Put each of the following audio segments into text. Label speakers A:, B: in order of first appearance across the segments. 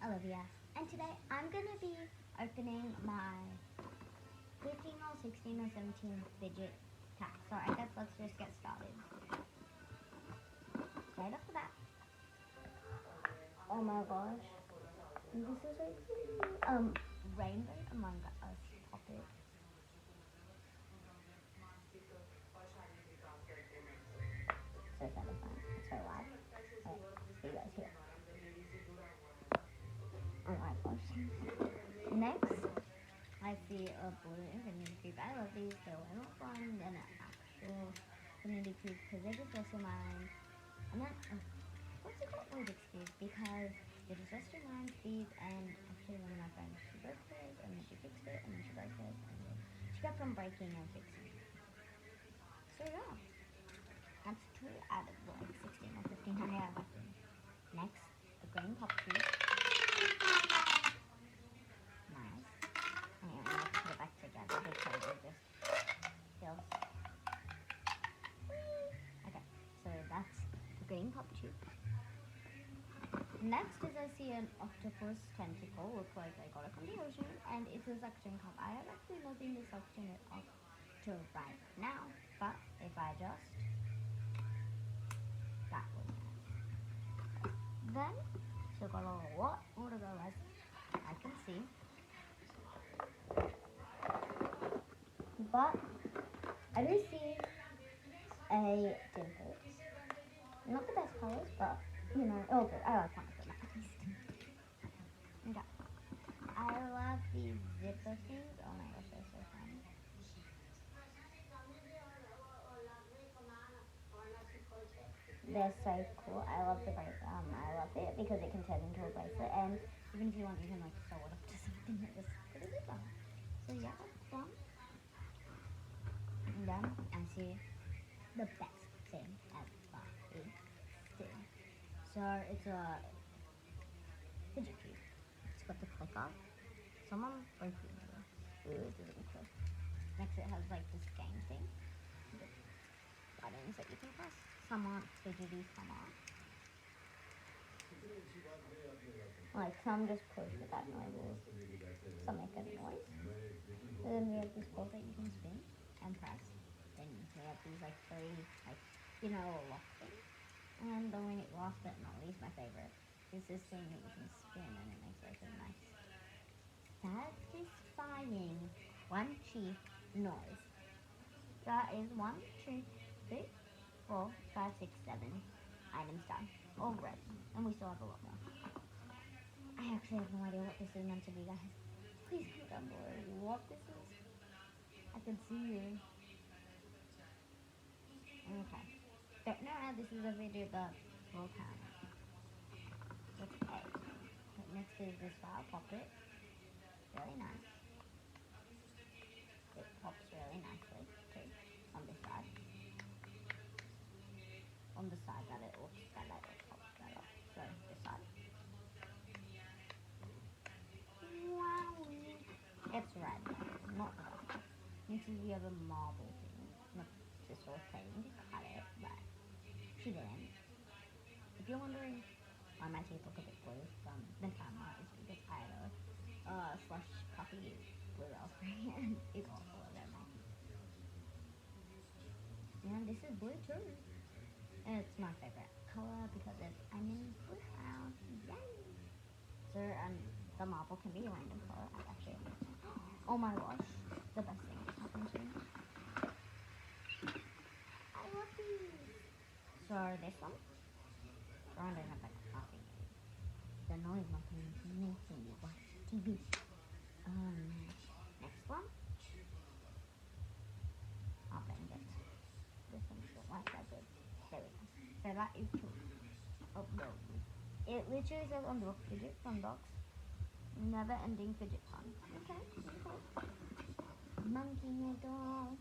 A: Olivia, and today I'm gonna be opening my 15 or 16 or 17 fidget packs. So I guess let's just get started. Right off the bat. Oh my gosh. This is so cute. Rainbow Among Us Poppet. So satisfying. It's so loud. Alright, see you guys here. Oh my gosh. Next, I see a blue infinity cube. I love these. They're way more fun than an actual infinity cube because they're just also mine. And then, what's it called? Rubik's Cube, because it just reminds these, and actually one of my friends, she broke hers, and then she fixed it, and then she broke hers, and then she kept on breaking and fixing. So yeah, that's 2 out of like 16 or 15 I have. Next, the green pop cube. Nice. Anyway, I have to put it back together because it just feels... Okay, so that's the green pop tube. Next is I see an octopus tentacle, looks like I got it from the ocean, and it's a suction cup. I have actually nothing to suction it up to right now, but if I just... That was nice. Then, so got a lot more to go as I can see. But, I do see a dimple. Not the best colors, but, you know, all good. I like one of them at least. Okay. I love these zipper things. Oh my gosh, they're so fun. They're so cool. I love the I love it because it can turn into a bracelet, and even if you want, you can like sew it up to something and just put a zipper. So yeah, that's fun. And then I see the best thing ever existed. So it's a fidget cube. It's got the clicker. Someone broke it. Ooh, it doesn't click. Next, it has like this game thing. Buttons that you can press. Some aren't fidgety, some aren't. Like some just push without noises. Some make a noise. And then we have this ball that you can spin and press. Then we have these like 3 like lock things. And the last but not least, my favorite is this thing that you can spin and it makes like a nice satisfying crunchy noise. That is 1, 2, 3, 4, 5, 6, 7 items done. All red. And we still have a lot more. I actually have no idea what this is meant to be, guys. Please comment down below what this is. I can see you. Okay. Don't know how this is a video, but we'll count it. That's A. Okay, next is this file pocket. Really nice. It pops really nicely too on this side. On the side that it looks better, it pops better. So this side. Wow. It's red, not the best. Next is the other marble thing. My sister was planning to cut it, but she didn't. If you're wondering why my teeth look a bit blue from the camera, it's because I had a slush puppy blue raspberry and it got all over my teeth. And this is blue too. And it's my favorite color because I'm in blue house. Yay! So the marble can be a random color. I actually, oh my gosh, the best thing that's happened to me. I love these. So this one, I don't have like nothing. The noise making me watch TV. Next one. I'll bend it. This one's not like that good. There we go. So that is 2 of those. It literally says on the book, fidget fun box. Never ending fidget fun. Okay. Monkey noodle.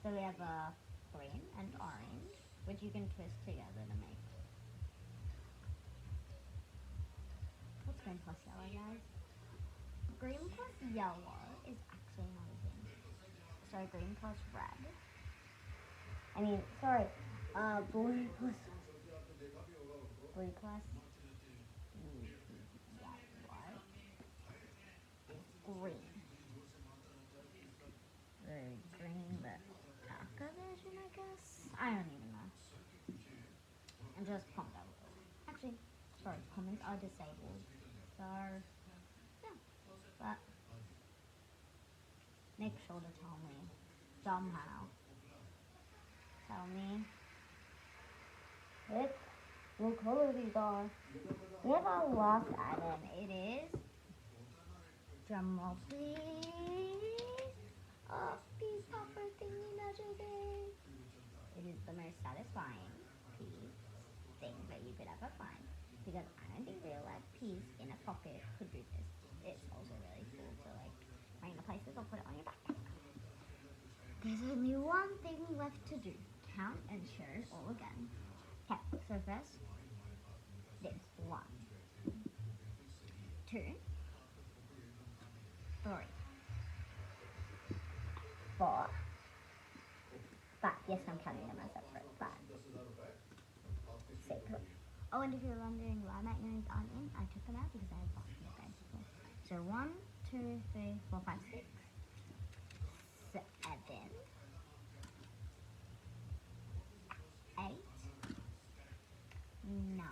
A: So we have a green and orange, which you can twist together to make. What's green plus yellow, guys? Green plus yellow is actually not a thing. So green plus red. I mean, sorry. Blue plus. Blue plus. comments are disabled. So, yeah. But make sure to tell me somehow. Tell me what color these are. We have our last item. It is, drum roll please, a peace popper thingy magic thing. It is the most satisfying piece thing that you could ever find, because I don't think real life peace in a pocket could do this. It's also really cool to like random places or put it on your backpack. There's only one thing left to do. Count and share it all again. Okay, so first, this. 1, 2, 3, 4, 5. Yes, I'm counting them as separate. 5, 6. Oh, and if you're wondering why my earrings aren't in, I took them out because I had basketball games before. So 1, 2, 3, 4, 5, 6, 7, 8, 9.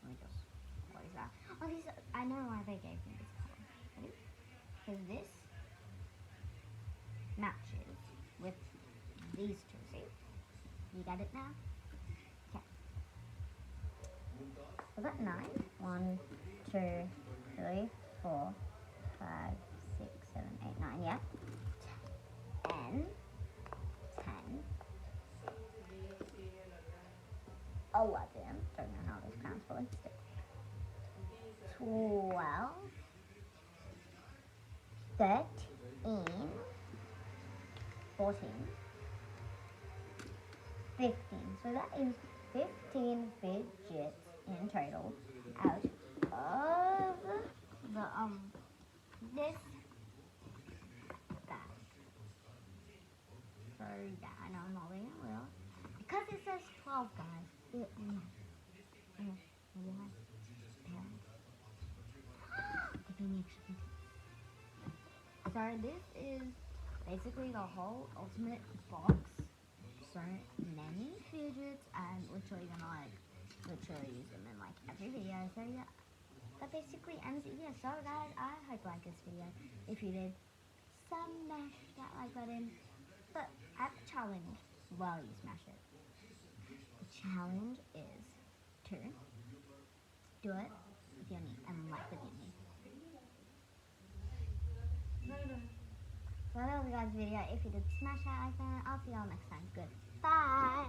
A: Let me just close that. Oh, these. I know why they gave me this color. Ready? Because this matches with these two. See? You get it now? Okay. Was that 9? 1, 2, 3, 4, 5, 6, 7, 8, 9. Yeah. 10, 10, 11. Don't know how this counts, but let's do 12, 13, 14, 15. So that is 15 fidgets in total out of the this bag. So yeah, I know I'm not being real because it says 12, guys. So this is basically the whole ultimate box. So many fidgets, and literally gonna literally use them in like every video. So yeah, that basically ends it here. So guys, I hope you like this video. If you did, smash that like button. But I have a challenge while you smash it. The challenge is to do it with your knee and like with your knee. So that was the guys' video. If you did, smash that icon. I'll see y'all next time. Goodbye.